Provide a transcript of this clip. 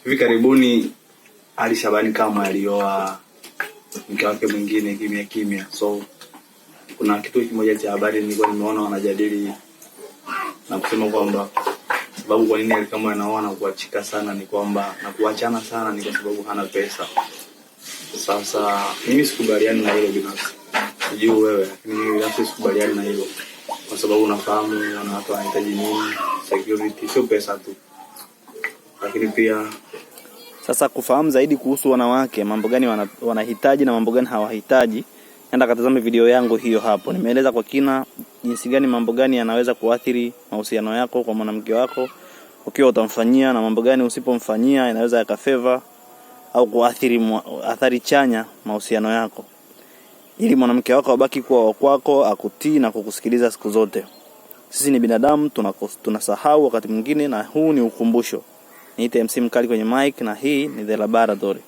Hivi karibuni Ali Shabani kama alioa mke wake mwingine kimya kimya. So kuna kitu kimoja cha habari nilikuwa nimeona wanajadili na kusema kwamba sababu kwa nini kama anaoana kuachika sana ni kwamba na kuachana sana ni kwa sababu hana pesa. Sasa mimi sikubaliani na hilo binafsi. Sijui wewe, lakini mimi binafsi sikubaliani na hilo. Kwa sababu unafahamu wana watu wanahitaji nini? Security, sio pesa tu. Lakini pia sasa kufahamu zaidi kuhusu wanawake, mambo gani wanahitaji na mambo gani hawahitaji, nenda katazame video yangu hiyo hapo. Nimeeleza kwa kina jinsi gani mambo gani yanaweza kuathiri mahusiano yako kwa mwanamke wako ukiwa utamfanyia, na mambo gani usipomfanyia inaweza yakafeva au kuathiri athari chanya mahusiano yako, ili mwanamke wako abaki kuwa wa kwako, akutii na kukusikiliza siku zote. Sisi ni binadamu, tunasahau wakati mwingine, na huu ni ukumbusho. Niite MC Mkali kwenye mic, na hii ni The Laboratory.